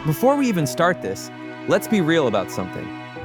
Before we even start this, let's be real about something.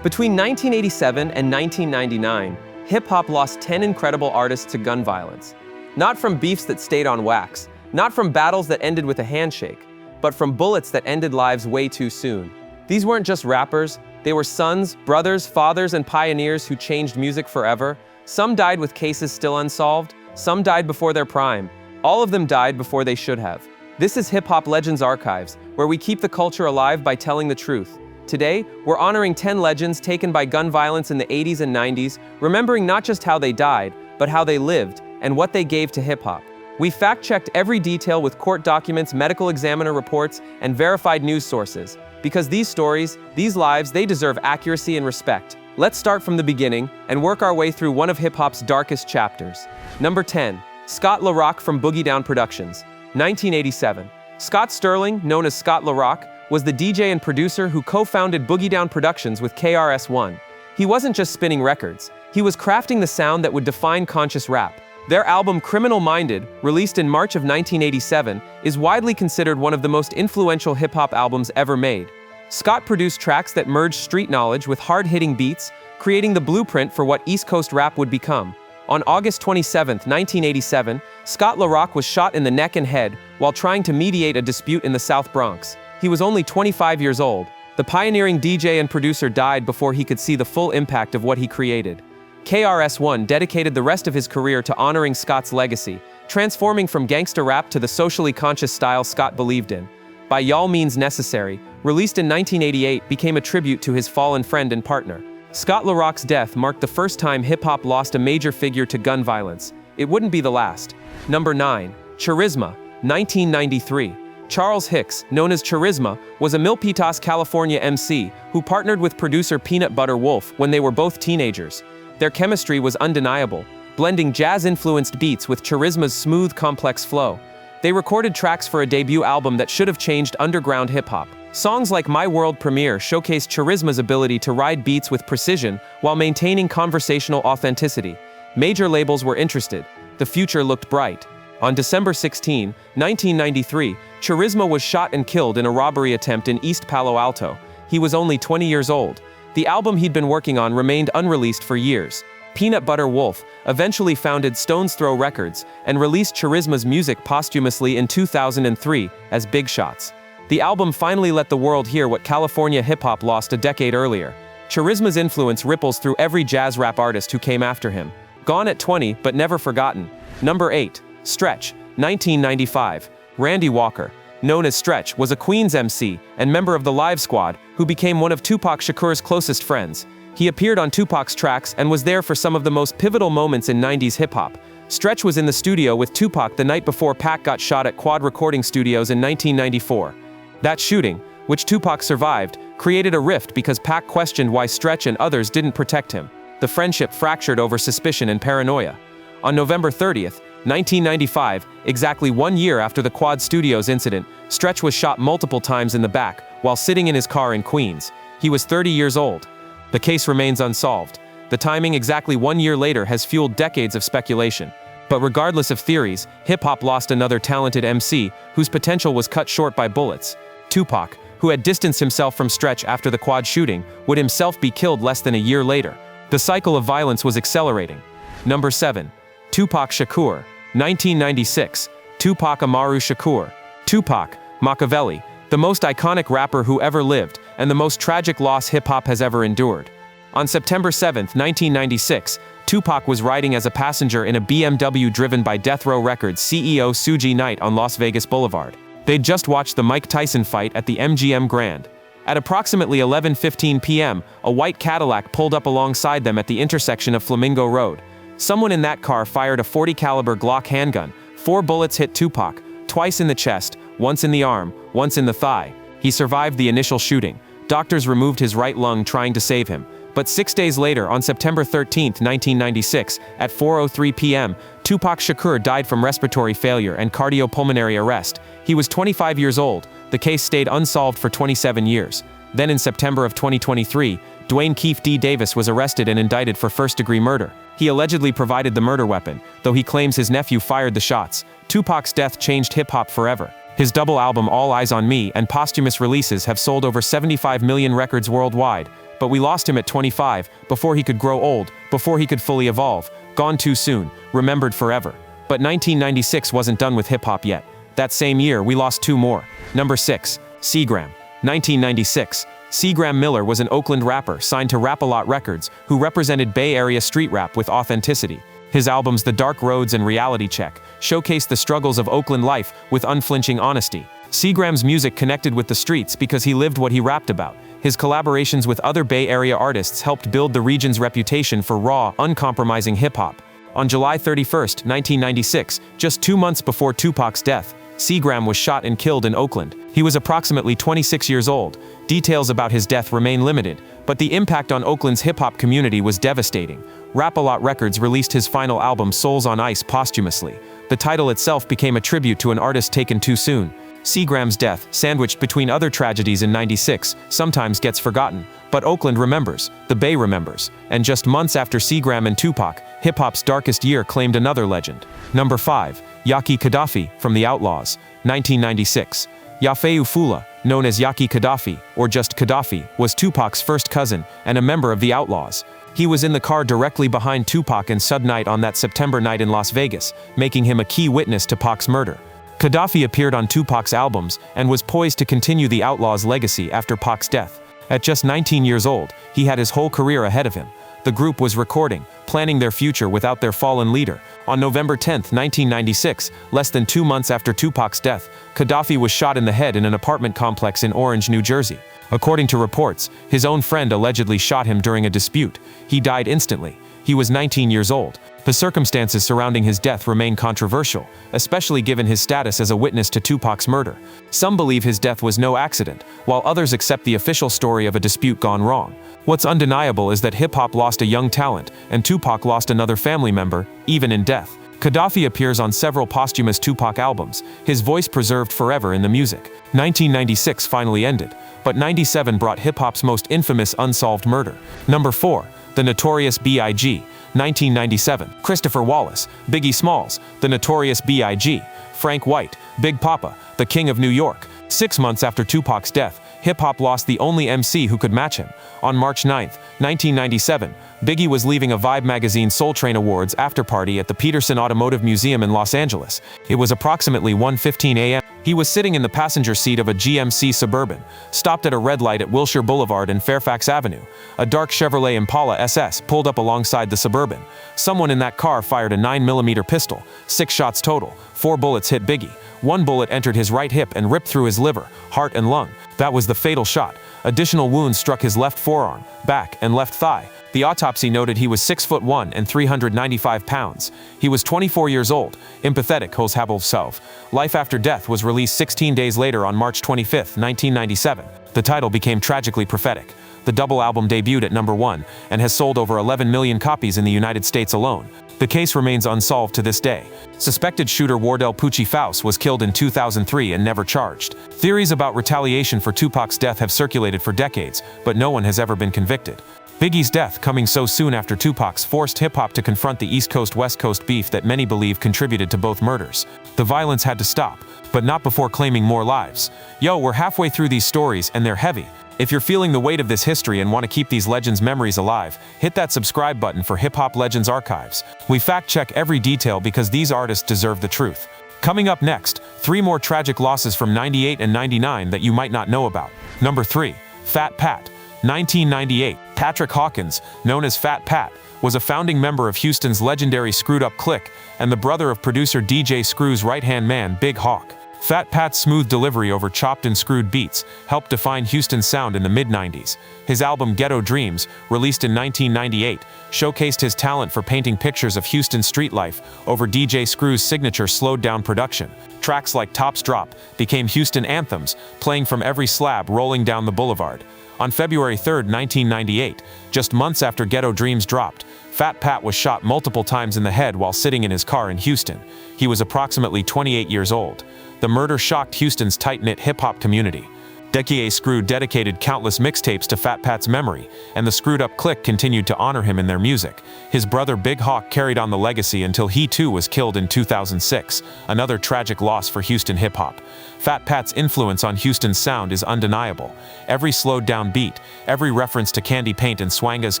Between 1987 and 1999, hip-hop lost 10 incredible artists to gun violence. Not from beefs that stayed on wax, not from battles that ended with a handshake, but from bullets that ended lives way too soon. These weren't just rappers, they were sons, brothers, fathers, and pioneers who changed music forever. Some died with cases still unsolved, some died before their prime. All of them died before they should have. This is Hip Hop Legends Archives, where we keep the culture alive by telling the truth. Today, we're honoring 10 legends taken by gun violence in the 80s and 90s, remembering not just how they died, but how they lived, and what they gave to hip-hop. We fact-checked every detail with court documents, medical examiner reports, and verified news sources. Because these stories, these lives, they deserve accuracy and respect. Let's start from the beginning and work our way through one of hip-hop's darkest chapters. Number 10. Scott LaRock from Boogie Down Productions. 1987. Scott Sterling, known as Scott LaRock, was the DJ and producer who co-founded Boogie Down Productions with KRS-One. He wasn't just spinning records, he was crafting the sound that would define conscious rap. Their album Criminal Minded, released in March of 1987, is widely considered one of the most influential hip-hop albums ever made. Scott produced tracks that merged street knowledge with hard-hitting beats, creating the blueprint for what East Coast rap would become. On August 27, 1987, Scott LaRock was shot in the neck and head while trying to mediate a dispute in the South Bronx. He was only 25 years old. The pioneering DJ and producer died before he could see the full impact of what he created. KRS-One dedicated the rest of his career to honoring Scott's legacy, transforming from gangsta rap to the socially conscious style Scott believed in. By Y'all Means Necessary, released in 1988, became a tribute to his fallen friend and partner. Scott LaRock's death marked the first time hip-hop lost a major figure to gun violence. It wouldn't be the last. Number 9. Charizma, 1993. Charles Hicks, known as Charizma, was a Milpitas, California MC who partnered with producer Peanut Butter Wolf when they were both teenagers. Their chemistry was undeniable, blending jazz-influenced beats with Charizma's smooth, complex flow. They recorded tracks for a debut album that should have changed underground hip-hop. Songs like My World Premiere showcased Charizma's ability to ride beats with precision while maintaining conversational authenticity. Major labels were interested. The future looked bright. On December 16, 1993, Charizma was shot and killed in a robbery attempt in East Palo Alto. He was only 20 years old. The album he'd been working on remained unreleased for years. Peanut Butter Wolf eventually founded Stone's Throw Records and released Charizma's music posthumously in 2003 as Big Shots. The album finally let the world hear what California hip-hop lost a decade earlier. Charizma's influence ripples through every jazz rap artist who came after him. Gone at 20, but never forgotten. Number 8. Stretch, 1995. Randy Walker, known as Stretch, was a Queens MC and member of the Live Squad who became one of Tupac Shakur's closest friends. He appeared on Tupac's tracks and was there for some of the most pivotal moments in 90s hip-hop. Stretch was in the studio with Tupac the night before Pac got shot at Quad Recording Studios in 1994. That shooting, which Tupac survived, created a rift because Pac questioned why Stretch and others didn't protect him. The friendship fractured over suspicion and paranoia. On November 30th, 1995, exactly 1 year after the Quad Studios incident, Stretch was shot multiple times in the back while sitting in his car in Queens. He was 30 years old. The case remains unsolved. The timing exactly 1 year later has fueled decades of speculation. But regardless of theories, hip-hop lost another talented MC whose potential was cut short by bullets. Tupac, who had distanced himself from Stretch after the Quad shooting, would himself be killed less than a year later. The cycle of violence was accelerating. Number 7. Tupac Shakur, 1996. Tupac Amaru Shakur. Tupac, Machiavelli, the most iconic rapper who ever lived, and the most tragic loss hip-hop has ever endured. On September 7, 1996, Tupac was riding as a passenger in a BMW driven by Death Row Records CEO Suge Knight on Las Vegas Boulevard. They'd just watched the Mike Tyson fight at the MGM Grand. At approximately 11:15 p.m., a white Cadillac pulled up alongside them at the intersection of Flamingo Road. Someone in that car fired a .40 caliber Glock handgun. 4 bullets hit Tupac, twice in the chest, once in the arm, once in the thigh. He survived the initial shooting. Doctors removed his right lung trying to save him. But 6 days later, on September 13, 1996, at 4:03 p.m., Tupac Shakur died from respiratory failure and cardiopulmonary arrest. He was 25 years old. The case stayed unsolved for 27 years. Then in September of 2023, Dwayne Keefe D. Davis was arrested and indicted for first-degree murder. He allegedly provided the murder weapon, though he claims his nephew fired the shots. Tupac's death changed hip-hop forever. His double album All Eyes on Me and posthumous releases have sold over 75 million records worldwide, but we lost him at 25, before he could grow old, before he could fully evolve, gone too soon, remembered forever. But 1996 wasn't done with hip-hop yet. That same year, we lost two more. Number 6, Seagram. 1996. Seagram Miller was an Oakland rapper signed to Rap-A-Lot Records, who represented Bay Area street rap with authenticity. His albums The Dark Roads and Reality Check showcased the struggles of Oakland life with unflinching honesty. Seagram's music connected with the streets because he lived what he rapped about. His collaborations with other Bay Area artists helped build the region's reputation for raw, uncompromising hip-hop. On July 31, 1996, just 2 months before Tupac's death, Seagram was shot and killed in Oakland. He was approximately 26 years old. Details about his death remain limited, but the impact on Oakland's hip-hop community was devastating. Rap-A-Lot Records released his final album Souls on Ice posthumously. The title itself became a tribute to an artist taken too soon. Seagram's death, sandwiched between other tragedies in '96, sometimes gets forgotten. But Oakland remembers, the Bay remembers, and just months after Seagram and Tupac, hip-hop's darkest year claimed another legend. Number 5, Yaki Kadafi, from the Outlaws. 1996. Yafeu Fula, known as Yaki Kadafi, or just Kadafi, was Tupac's first cousin, and a member of the Outlaws. He was in the car directly behind Tupac and Suge Knight on that September night in Las Vegas, making him a key witness to Pac's murder. Kadafi appeared on Tupac's albums, and was poised to continue the Outlaws' legacy after Pac's death. At just 19 years old, he had his whole career ahead of him. The group was recording, planning their future without their fallen leader. On November 10, 1996, less than 2 months after Tupac's death, Kadafi was shot in the head in an apartment complex in Orange, New Jersey. According to reports, his own friend allegedly shot him during a dispute. He died instantly. He was 19 years old. The circumstances surrounding his death remain controversial, especially given his status as a witness to Tupac's murder. Some believe his death was no accident, while others accept the official story of a dispute gone wrong. What's undeniable is that hip-hop lost a young talent, and Tupac lost another family member, even in death. Kadafi appears on several posthumous Tupac albums, his voice preserved forever in the music. 1996 finally ended, but '97 brought hip-hop's most infamous unsolved murder. Number 4, the Notorious B.I.G. 1997. Christopher Wallace, Biggie Smalls, the Notorious B.I.G., Frank White, Big Papa, the King of New York. 6 months after Tupac's death, hip-hop lost the only MC who could match him. On March 9, 1997, Biggie was leaving a Vibe magazine Soul Train Awards after-party at the Peterson Automotive Museum in Los Angeles. It was approximately 1:15 a.m. He was sitting in the passenger seat of a GMC Suburban, stopped at a red light at Wilshire Boulevard and Fairfax Avenue. A dark Chevrolet Impala SS pulled up alongside the Suburban. Someone in that car fired a 9mm pistol. 6 shots total. 4 bullets hit Biggie. 1 bullet entered his right hip and ripped through his liver, heart and lung. That was the fatal shot. Additional wounds struck his left forearm, back, and left thigh. The autopsy noted he was 6'1" and 395 pounds. He was 24 years old, empathetic hos self. Life After Death was released 16 days later on March 25, 1997. The title became tragically prophetic. The double album debuted at number 1 and has sold over 11 million copies in the United States alone. The case remains unsolved to this day. Suspected shooter Wardell Pucci Faust was killed in 2003 and never charged. Theories about retaliation for Tupac's death have circulated for decades, but no one has ever been convicted. Biggie's death, coming so soon after Tupac's, forced hip-hop to confront the East Coast-West Coast beef that many believe contributed to both murders. The violence had to stop, but not before claiming more lives. Yo, we're halfway through these stories, and they're heavy. If you're feeling the weight of this history and want to keep these legends' memories alive, hit that subscribe button for Hip Hop Legends Archives. We fact-check every detail because these artists deserve the truth. Coming up next, 3 more tragic losses from '98 and '99 that you might not know about. Number 3, Fat Pat. 1998. Patrick Hawkins, known as Fat Pat, was a founding member of Houston's legendary Screwed Up Clique and the brother of producer DJ Screw's right-hand man Big Hawk. Fat Pat's smooth delivery over chopped and screwed beats helped define Houston's sound in the mid-90s. His album Ghetto Dreams, released in 1998, showcased his talent for painting pictures of Houston street life over DJ Screw's signature slowed-down production. Tracks like Tops Drop became Houston anthems, playing from every slab rolling down the boulevard. On February 3, 1998, just months after Ghetto Dreams dropped, Fat Pat was shot multiple times in the head while sitting in his car in Houston. He was approximately 28 years old. The murder shocked Houston's tight-knit hip-hop community. Deki Screw dedicated countless mixtapes to Fat Pat's memory, and the Screwed Up Clique continued to honor him in their music. His brother Big Hawk carried on the legacy until he too was killed in 2006, another tragic loss for Houston hip-hop. Fat Pat's influence on Houston's sound is undeniable. Every slowed-down beat, every reference to candy paint and swangas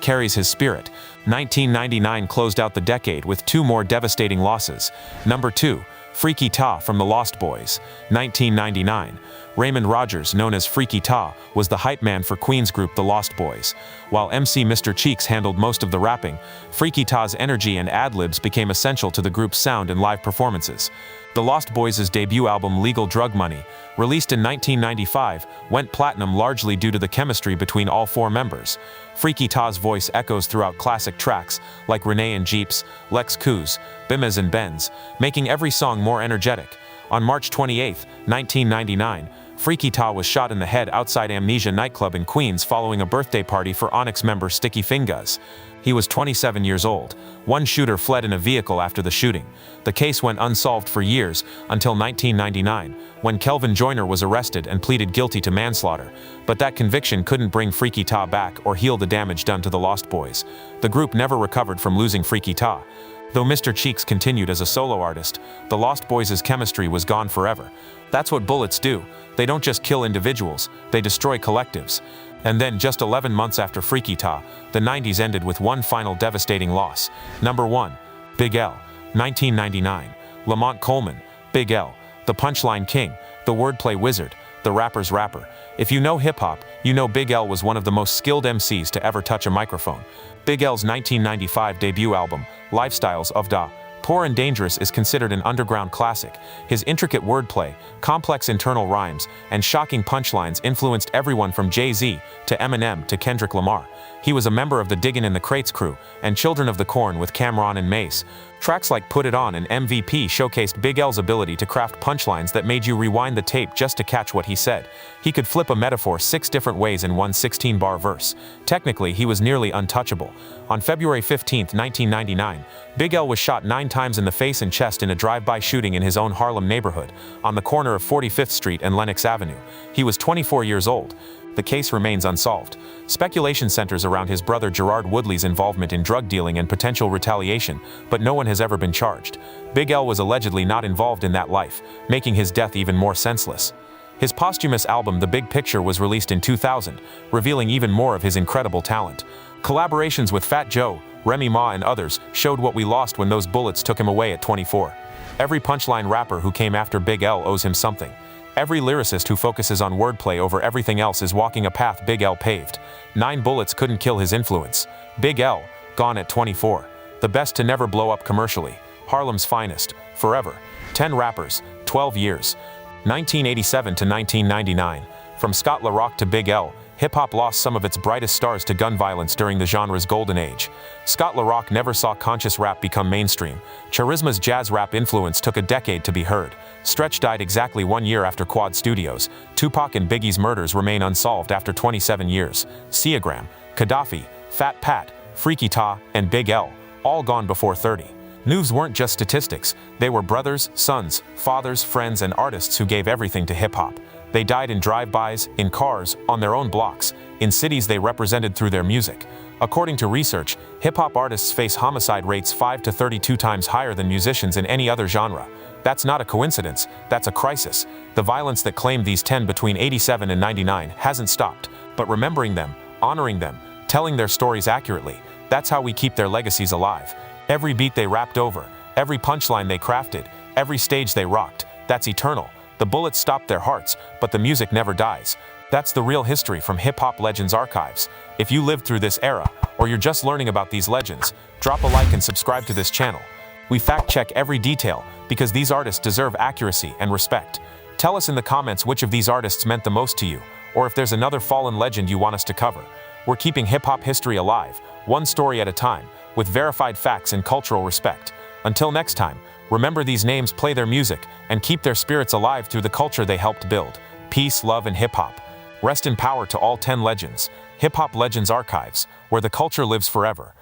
carries his spirit. 1999 closed out the decade with two more devastating losses. Number 2, Freaky Ta from the Lost Boyz. 1999. Raymond Rogers, known as Freaky Ta, was the hype man for Queen's group The Lost Boyz. While MC Mr. Cheeks handled most of the rapping, Freaky Ta's energy and ad-libs became essential to the group's sound and live performances. The Lost Boyz' debut album Legal Drug Money, released in 1995, went platinum largely due to the chemistry between all four members. Freaky Ta's voice echoes throughout classic tracks like Renee and Jeeps, Lex Coos, Bimes and Benz, making every song more energetic. On March 28, 1999, Freaky Ta was shot in the head outside Amnesia nightclub in Queens following a birthday party for Onyx member Sticky Fingers. He was 27 years old. One shooter fled in a vehicle after the shooting. The case went unsolved for years, until 1999, when Kelvin Joyner was arrested and pleaded guilty to manslaughter. But that conviction couldn't bring Freaky Ta back or heal the damage done to the Lost Boyz. The group never recovered from losing Freaky Ta. Though Mr. Cheeks continued as a solo artist, the Lost Boyz' chemistry was gone forever. That's what bullets do. They don't just kill individuals, they destroy collectives. And then, just 11 months after Freaky Ta, the 90s ended with one final devastating loss. Number 1. Big L. 1999. Lamont Coleman, Big L, the punchline king, the wordplay wizard, the rapper's rapper. If you know hip-hop, you know Big L was one of the most skilled MCs to ever touch a microphone. Big L's 1995 debut album, Lifestyles of Da Poor and Dangerous, is considered an underground classic. His intricate wordplay, complex internal rhymes, and shocking punchlines influenced everyone from Jay-Z to Eminem to Kendrick Lamar. He was a member of the Diggin' in the Crates crew and Children of the Corn with Cam'ron and Mace. Tracks like Put It On and MVP showcased Big L's ability to craft punchlines that made you rewind the tape just to catch what he said. He could flip a metaphor 6 different ways in one 16-bar verse. Technically, he was nearly untouchable. On February 15, 1999, Big L was shot 9 times in the face and chest in a drive-by shooting in his own Harlem neighborhood, on the corner of 45th Street and Lenox Avenue. He was 24 years old. The case remains unsolved. Speculation centers around his brother Gerard Woodley's involvement in drug dealing and potential retaliation, but no one has ever been charged. Big L was allegedly not involved in that life, making his death even more senseless. His posthumous album The Big Picture was released in 2000, revealing even more of his incredible talent. Collaborations with Fat Joe, Remy Ma and others showed what we lost when those bullets took him away at 24. Every punchline rapper who came after Big L owes him something. Every lyricist who focuses on wordplay over everything else is walking a path Big L paved. 9 bullets couldn't kill his influence. Big L, gone at 24. The best to never blow up commercially. Harlem's finest, forever. 10 rappers, 12 years. 1987 to 1999. From Scott La Rock to Big L, hip-hop lost some of its brightest stars to gun violence during the genre's golden age. Scott La Rock never saw conscious rap become mainstream. Charizma's jazz rap influence took a decade to be heard. Stretch died exactly 1 year after Quad Studios. Tupac and Biggie's murders remain unsolved after 27 years. Seagram, Kadafi, Fat Pat, Freaky Ta, and Big L, all gone before 30. Noobs weren't just statistics, they were brothers, sons, fathers, friends, and artists who gave everything to hip-hop. They died in drive-bys, in cars, on their own blocks, in cities they represented through their music. According to research, hip-hop artists face homicide rates 5 to 32 times higher than musicians in any other genre. That's not a coincidence, that's a crisis. The violence that claimed these 10 between 87 and 99 hasn't stopped. But remembering them, honoring them, telling their stories accurately, that's how we keep their legacies alive. Every beat they rapped over, every punchline they crafted, every stage they rocked, that's eternal. The bullets stopped their hearts, but the music never dies. That's the real history from Hip Hop Legends Archives. If you lived through this era, or you're just learning about these legends, drop a like and subscribe to this channel. We fact-check every detail, because these artists deserve accuracy and respect. Tell us in the comments which of these artists meant the most to you, or if there's another fallen legend you want us to cover. We're keeping hip-hop history alive, one story at a time, with verified facts and cultural respect. Until next time, remember these names, play their music, and keep their spirits alive through the culture they helped build. Peace, love, and hip-hop. Rest in power to all 10 legends. Hip Hop Legends Archives, where the culture lives forever.